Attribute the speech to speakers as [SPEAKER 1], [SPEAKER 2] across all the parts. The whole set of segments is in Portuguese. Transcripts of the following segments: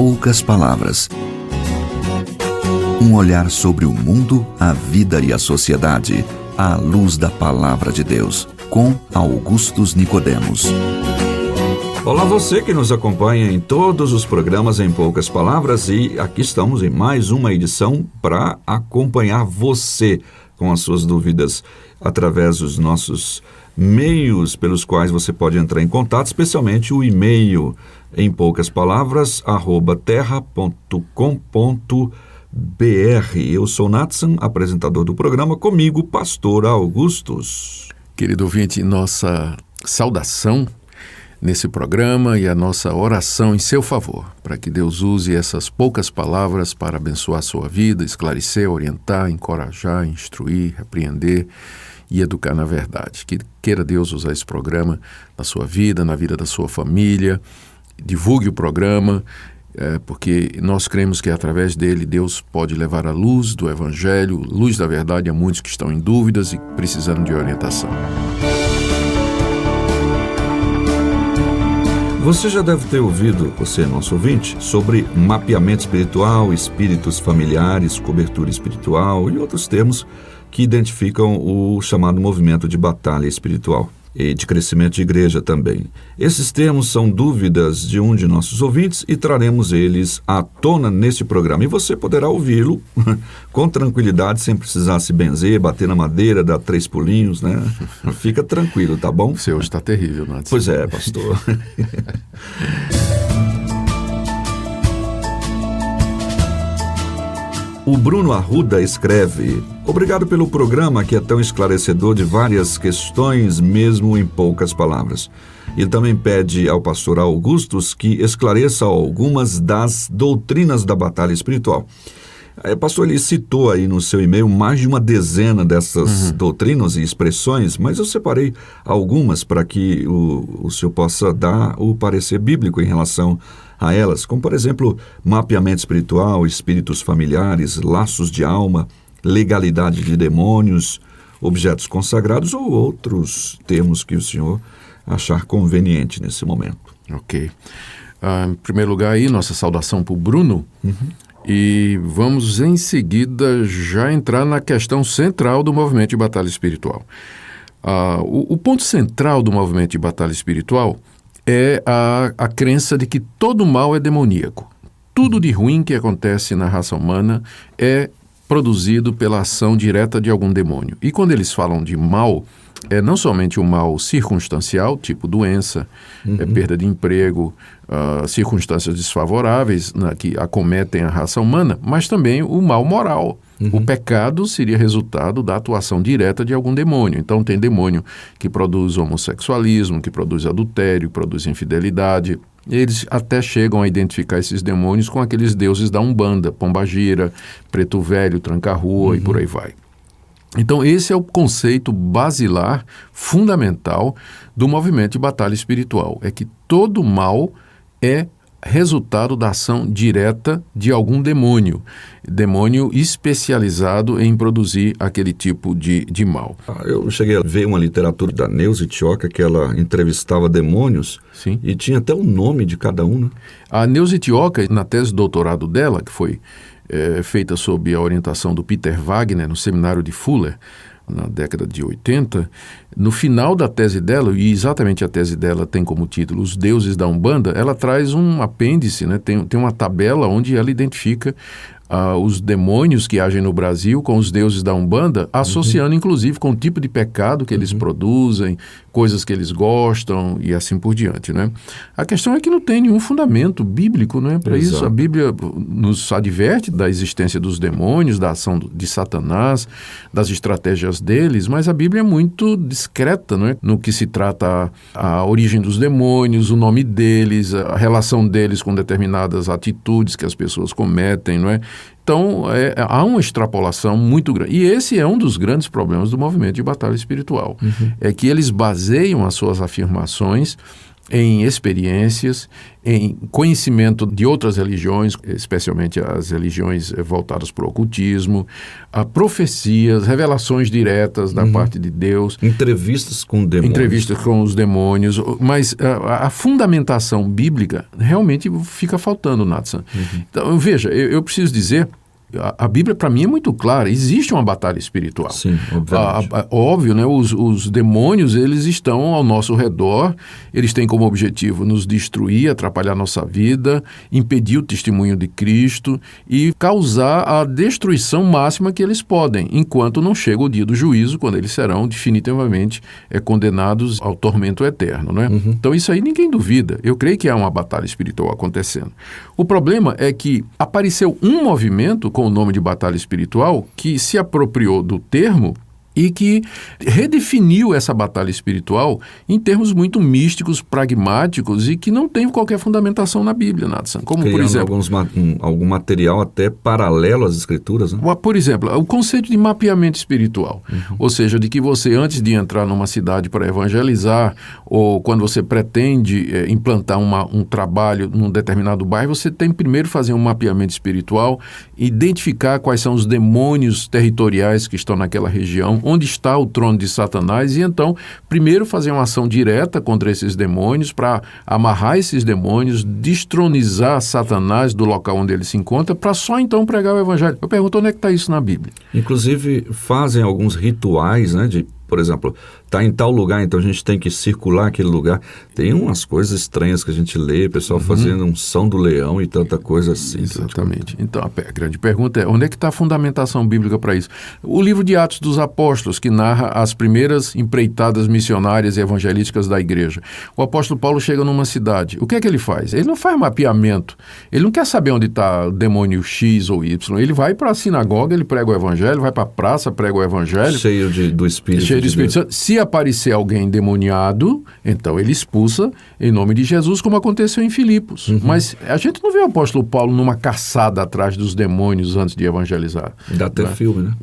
[SPEAKER 1] poucas palavras. Um olhar sobre o mundo, a vida e a sociedade, à luz da Palavra de Deus, com Augustus Nicodemos.
[SPEAKER 2] Olá, você que nos acompanha em todos os programas Em Poucas Palavras, e aqui estamos em mais uma edição para acompanhar você com as suas dúvidas através dos nossos meios pelos quais você pode entrar em contato, especialmente o e-mail em poucas palavras @terra.com.br. Eu sou Natsan, apresentador do programa, comigo, pastor Augustus.
[SPEAKER 3] Querido ouvinte, nossa saudação nesse programa e a nossa oração em seu favor, para que Deus use essas poucas palavras para abençoar a sua vida, esclarecer, orientar, encorajar, instruir, repreender e educar na verdade. Que queira Deus usar esse programa na sua vida, na vida da sua família. Divulgue o programa, porque nós cremos que através dele Deus pode levar a luz do Evangelho, luz da verdade a muitos que estão em dúvidas e precisando de orientação.
[SPEAKER 2] Você já deve ter ouvido, você nosso ouvinte, sobre mapeamento espiritual, espíritos familiares, cobertura espiritual e outros termos que identificam o chamado movimento de batalha espiritual e de crescimento de igreja também. Esses termos são dúvidas de um de nossos ouvintes e traremos eles à tona neste programa. E você poderá ouvi-lo com tranquilidade, sem precisar se benzer, bater na madeira, dar 3 pulinhos, né? Fica tranquilo, tá bom?
[SPEAKER 3] O seu está terrível, Nath.
[SPEAKER 2] Pois é, pastor. O Bruno Arruda escreve: obrigado pelo programa que é tão esclarecedor de várias questões, mesmo em poucas palavras. Ele também pede ao pastor Augustus que esclareça algumas das doutrinas da batalha espiritual. Pastor, ele citou aí no seu e-mail mais de uma dezena dessas doutrinas e expressões, mas eu separei algumas para que o senhor possa dar o parecer bíblico em relação a elas, como por exemplo, mapeamento espiritual, espíritos familiares, laços de alma, legalidade de demônios, objetos consagrados ou outros termos que o senhor achar conveniente nesse momento.
[SPEAKER 3] Ok. Em primeiro lugar aí, nossa saudação para o Bruno. E vamos em seguida já entrar na questão central do movimento de batalha espiritual. O ponto central do movimento de batalha espiritual é a crença de que todo mal é demoníaco. Tudo de ruim que acontece na raça humana é produzido pela ação direta de algum demônio. E quando eles falam de mal, é não somente o mal circunstancial, tipo doença, perda de emprego, circunstâncias desfavoráveis que acometem a raça humana, mas também o mal moral. O pecado seria resultado da atuação direta de algum demônio. Então tem demônio que produz homossexualismo, que produz adultério, que produz infidelidade. Eles até chegam a identificar esses demônios com aqueles deuses da Umbanda, Pombagira, Preto Velho, Tranca-Rua e por aí vai. Então esse é o conceito basilar, fundamental do movimento de batalha espiritual. É que todo mal é resultado da ação direta de algum demônio especializado em produzir aquele tipo de mal.
[SPEAKER 2] Eu cheguei a ver uma literatura da Neuza Itioca que ela entrevistava demônios.
[SPEAKER 3] Sim.
[SPEAKER 2] E tinha até o nome de cada um, né?
[SPEAKER 3] A Neuza Itioca, na tese de doutorado dela, que foi feita sob a orientação do Peter Wagner, no seminário de Fuller, na década de 80, no final da tese dela, e exatamente a tese dela tem como título Os Deuses da Umbanda, ela traz um apêndice, né? Tem uma tabela onde ela identifica os demônios que agem no Brasil com os deuses da Umbanda, associando inclusive com o tipo de pecado que eles produzem, coisas que eles gostam e assim por diante, né? A questão é que não tem nenhum fundamento bíblico, né? Para isso, a Bíblia nos adverte da existência dos demônios, da ação de Satanás, das estratégias deles, mas a Bíblia é muito discreta, né? No que se trata a origem dos demônios, o nome deles, a relação deles com determinadas atitudes que as pessoas cometem, não é? Então, há uma extrapolação muito grande. E esse é um dos grandes problemas do movimento de batalha espiritual. É que eles baseiam as suas afirmações em experiências, em conhecimento de outras religiões, especialmente as religiões voltadas para o ocultismo, a profecias, revelações diretas da parte de Deus.
[SPEAKER 2] Entrevistas com demônios.
[SPEAKER 3] Entrevistas com os demônios, mas a fundamentação bíblica realmente fica faltando, Natsan. Então, veja, eu preciso dizer... A Bíblia, para mim, é muito clara. Existe uma batalha espiritual.
[SPEAKER 2] Sim, obviamente.
[SPEAKER 3] Óbvio, né? Os demônios, eles estão ao nosso redor. Eles têm como objetivo nos destruir, atrapalhar nossa vida, impedir o testemunho de Cristo e causar a destruição máxima que eles podem, enquanto não chega o dia do juízo, quando eles serão definitivamente condenados ao tormento eterno, né? Então, isso aí ninguém duvida. Eu creio que há uma batalha espiritual acontecendo. O problema é que apareceu um movimento com o nome de batalha espiritual, que se apropriou do termo e que redefiniu essa batalha espiritual em termos muito místicos, pragmáticos e que não tem qualquer fundamentação na Bíblia, Natsan. Como,
[SPEAKER 2] criando,
[SPEAKER 3] por exemplo,
[SPEAKER 2] algum material até paralelo às Escrituras, né?
[SPEAKER 3] Por exemplo, o conceito de mapeamento espiritual, ou seja, de que você, antes de entrar numa cidade para evangelizar, ou quando você pretende implantar um trabalho num determinado bairro, você tem primeiro fazer um mapeamento espiritual, identificar quais são os demônios territoriais que estão naquela região, onde está o trono de Satanás, e então, primeiro fazer uma ação direta contra esses demônios, para amarrar esses demônios, destronizar Satanás do local onde ele se encontra, para só então pregar o evangelho. Eu pergunto, onde é que está isso na Bíblia?
[SPEAKER 2] Inclusive, fazem alguns rituais, né, por exemplo, está em tal lugar, então a gente tem que circular aquele lugar. Tem umas coisas estranhas que a gente lê, pessoal fazendo unção do leão e tanta coisa assim.
[SPEAKER 3] Exatamente. Então, a grande pergunta é, onde é que está a fundamentação bíblica para isso? O livro de Atos dos Apóstolos, que narra as primeiras empreitadas missionárias e evangelísticas da igreja. O apóstolo Paulo chega numa cidade. O que é que ele faz? Ele não faz mapeamento. Ele não quer saber onde está o demônio X ou Y. Ele vai para a sinagoga, ele prega o evangelho, vai para a praça, prega o evangelho.
[SPEAKER 2] Cheio do Espírito.
[SPEAKER 3] Se aparecer alguém endemoniado, então ele expulsa em nome de Jesus, como aconteceu em Filipos. Mas a gente não vê o apóstolo Paulo numa caçada atrás dos demônios antes de evangelizar.
[SPEAKER 2] Dá até filme, né?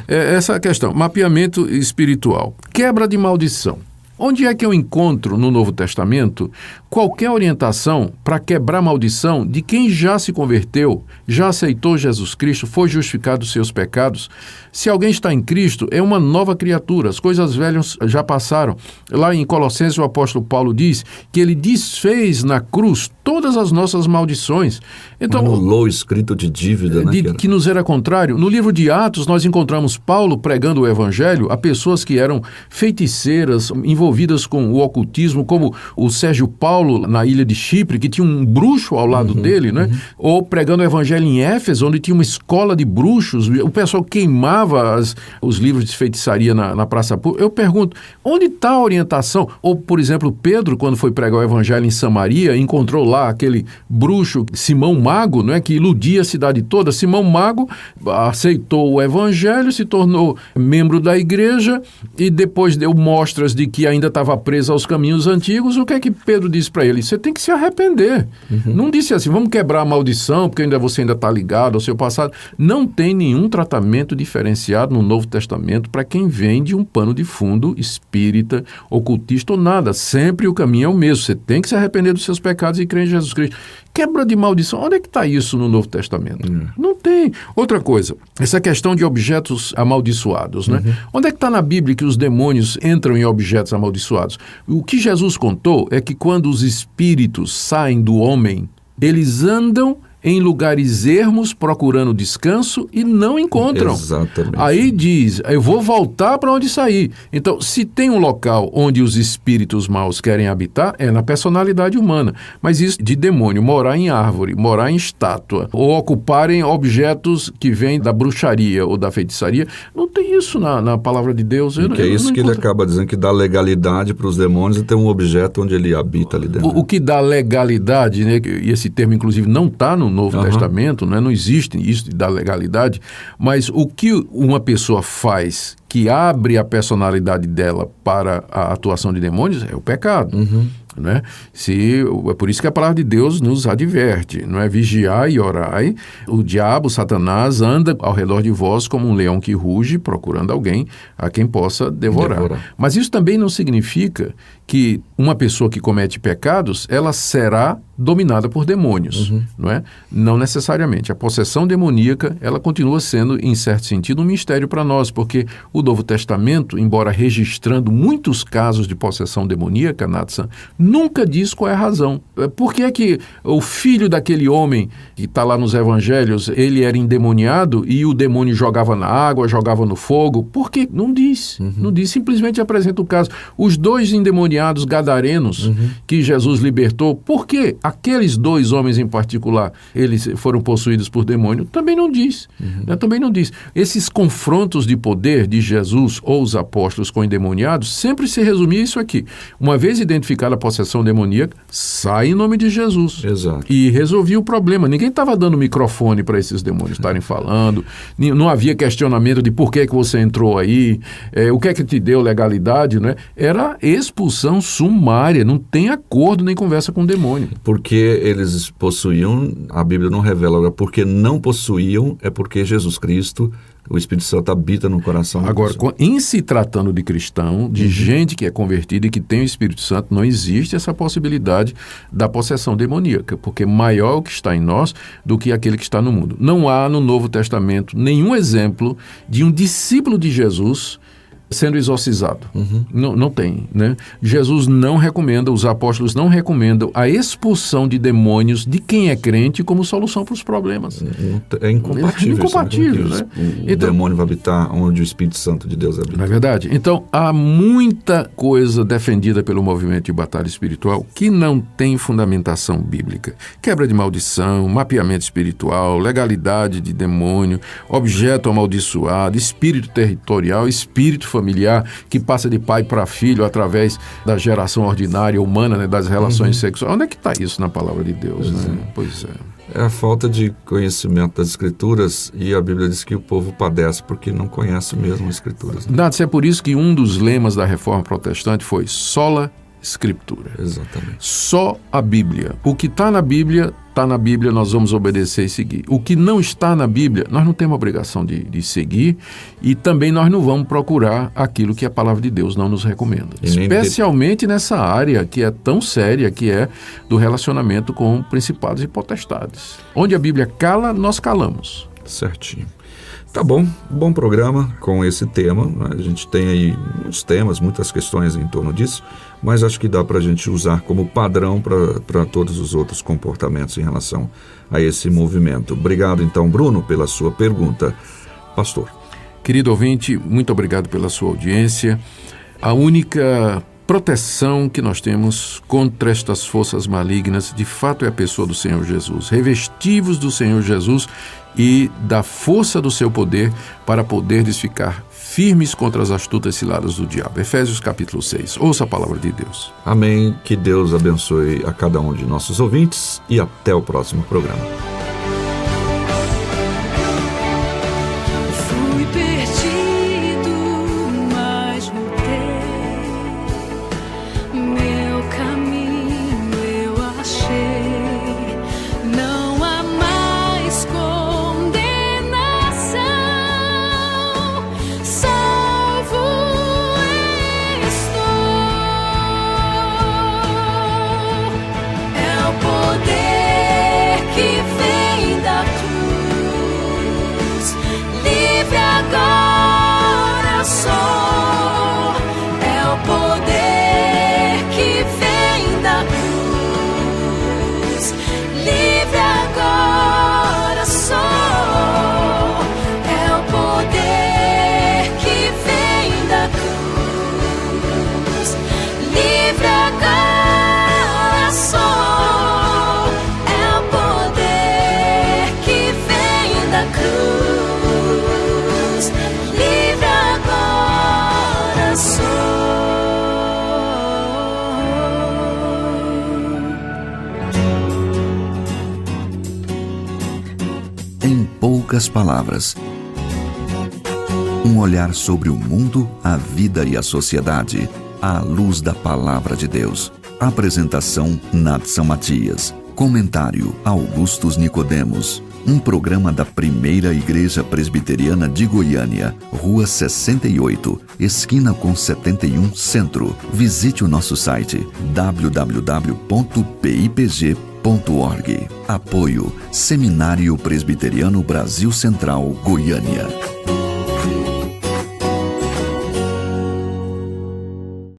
[SPEAKER 3] Essa questão, mapeamento espiritual, quebra de maldição. Onde é que eu encontro no Novo Testamento qualquer orientação para quebrar a maldição de quem já se converteu, já aceitou Jesus Cristo, foi justificado dos seus pecados? Se alguém está em Cristo, é uma nova criatura, as coisas velhas já passaram. Lá em Colossenses, o apóstolo Paulo diz que ele desfez na cruz todas as nossas maldições. Então,
[SPEAKER 2] anulou o escrito de dívida, né?
[SPEAKER 3] Que nos era contrário. No livro de Atos, nós encontramos Paulo pregando o evangelho a pessoas que eram feiticeiras, envolvidas com o ocultismo, como o Sérgio Paulo na ilha de Chipre, que tinha um bruxo ao lado dele, né? Ou pregando o evangelho em Éfeso, onde tinha uma escola de bruxos, o pessoal queimava os livros de feitiçaria na praça pública. Eu pergunto, onde está a orientação? Ou, por exemplo, Pedro, quando foi pregar o evangelho em Samaria, encontrou lá aquele bruxo Simão Mago, né, que iludia a cidade toda. Simão Mago aceitou o evangelho, se tornou membro da igreja e depois deu mostras de que ainda estava preso aos caminhos antigos. O que é que Pedro disse para ele? Você tem que se arrepender. Não disse assim, vamos quebrar a maldição, porque você ainda está ligado ao seu passado. Não tem nenhum tratamento diferenciado no Novo Testamento para quem vem de um pano de fundo espírita, ocultista ou nada. Sempre o caminho é o mesmo. Você tem que se arrepender dos seus pecados e crer em Jesus Cristo. Quebra de maldição, onde é que está isso no Novo Testamento? Não tem. Outra coisa, essa questão de objetos amaldiçoados, né? Onde é que está na Bíblia que os demônios entram em objetos amaldiçoados? O que Jesus contou é que quando os espíritos saem do homem, eles andam em lugares ermos procurando descanso e não encontram.
[SPEAKER 2] Exatamente.
[SPEAKER 3] Aí diz, eu vou voltar para onde saí. Então, se tem um local onde os espíritos maus querem habitar, é na personalidade humana. Mas isso de demônio, morar em árvore, morar em estátua, ou ocuparem objetos que vêm da bruxaria ou da feitiçaria, não tem isso na palavra de Deus.
[SPEAKER 2] É isso que ele acaba dizendo, que dá legalidade para os demônios e ter um objeto onde ele habita ali dentro.
[SPEAKER 3] O que dá legalidade, né, e esse termo inclusive não está no Novo Testamento, né? Não existe isso da legalidade, mas o que uma pessoa faz que abre a personalidade dela para a atuação de demônios é o pecado. Não é? É por isso que a palavra de Deus nos adverte, não é? Vigiai e orai, o diabo, Satanás, anda ao redor de vós como um leão que ruge, procurando alguém a quem possa devorar. Mas isso também não significa que uma pessoa que comete pecados, ela será dominada por demônios, não é? Não necessariamente. A possessão demoníaca, ela continua sendo, em certo sentido, um mistério para nós, porque o Novo Testamento, embora registrando muitos casos de possessão demoníaca, Natsan, nunca diz qual é a razão. Por que é que o filho daquele homem que está lá nos evangelhos, ele era endemoniado e o demônio jogava na água, jogava no fogo? Por quê? Não diz. Não diz, simplesmente apresenta o caso. Os 2 endemoniados gadarenos que Jesus libertou, por quê? Aqueles 2 homens em particular, eles foram possuídos por demônio, também não diz. Também não diz. Esses confrontos de poder de Jesus ou os apóstolos com endemoniados sempre se resumia isso aqui. Uma vez identificada a possessão demoníaca, sai em nome de Jesus.
[SPEAKER 2] Exato.
[SPEAKER 3] E resolvia o problema. Ninguém estava dando microfone para esses demônios estarem falando, não havia questionamento de por que você entrou aí, o que é que te deu legalidade, né? Era expulsão sumária, não tem acordo nem conversa com o demônio.
[SPEAKER 2] Porque eles possuíam, a Bíblia não revela agora, porque não possuíam, é porque Jesus Cristo, o Espírito Santo habita no coração.
[SPEAKER 3] Agora, em se tratando de cristão, de gente que é convertida e que tem o Espírito Santo, não existe essa possibilidade da possessão demoníaca, porque maior é o que está em nós do que aquele que está no mundo. Não há no Novo Testamento nenhum exemplo de um discípulo de Jesus sendo exorcizado. Não tem, né? Jesus não recomenda, os apóstolos não recomendam a expulsão de demônios de quem é crente como solução para os problemas.
[SPEAKER 2] É incompatível.
[SPEAKER 3] É incompatível, né?
[SPEAKER 2] O demônio vai habitar onde o Espírito Santo de Deus habita.
[SPEAKER 3] Não é verdade? Então, há muita coisa defendida pelo movimento de batalha espiritual que não tem fundamentação bíblica. Quebra de maldição, mapeamento espiritual, legalidade de demônio, objeto amaldiçoado, espírito territorial, espírito familiar, que passa de pai para filho através da geração ordinária humana, né, das relações sexuais. Onde é que está isso na palavra de Deus? Pois é.
[SPEAKER 2] É a falta de conhecimento das Escrituras, e a Bíblia diz que o povo padece porque não conhece mesmo as Escrituras.
[SPEAKER 3] É por isso que um dos lemas da Reforma Protestante foi sola Escritura.
[SPEAKER 2] Exatamente.
[SPEAKER 3] Só a Bíblia. O que está na Bíblia, nós vamos obedecer e seguir. O que não está na Bíblia, nós não temos a obrigação de seguir, e também nós não vamos procurar aquilo que a palavra de Deus não nos recomenda. Especialmente nessa área que é tão séria, que é do relacionamento com principados e potestades. Onde a Bíblia cala, nós calamos.
[SPEAKER 2] Certinho. Tá bom, bom programa com esse tema. A gente tem aí muitos temas, muitas questões em torno disso, mas acho que dá para a gente usar como padrão para todos os outros comportamentos em relação a esse movimento. Obrigado, então, Bruno, pela sua pergunta. Pastor.
[SPEAKER 3] Querido ouvinte, muito obrigado pela sua audiência. A única proteção que nós temos contra estas forças malignas, de fato, é a pessoa do Senhor Jesus. Revestivos do Senhor Jesus e da força do seu poder para poderes ficar firmes contra as astutas ciladas do diabo. Efésios capítulo 6. Ouça a palavra de Deus.
[SPEAKER 2] Amém. Que Deus abençoe a cada um de nossos ouvintes e até o próximo programa.
[SPEAKER 1] Em poucas palavras, um olhar sobre o mundo, a vida e a sociedade, à luz da palavra de Deus, Apresentação Nadson Matias. Comentário Augustus Nicodemos. Um programa da Primeira Igreja Presbiteriana de Goiânia, Rua 68, esquina com 71 Centro. Visite o nosso site www.pipg.org. Apoio Seminário Presbiteriano Brasil Central, Goiânia.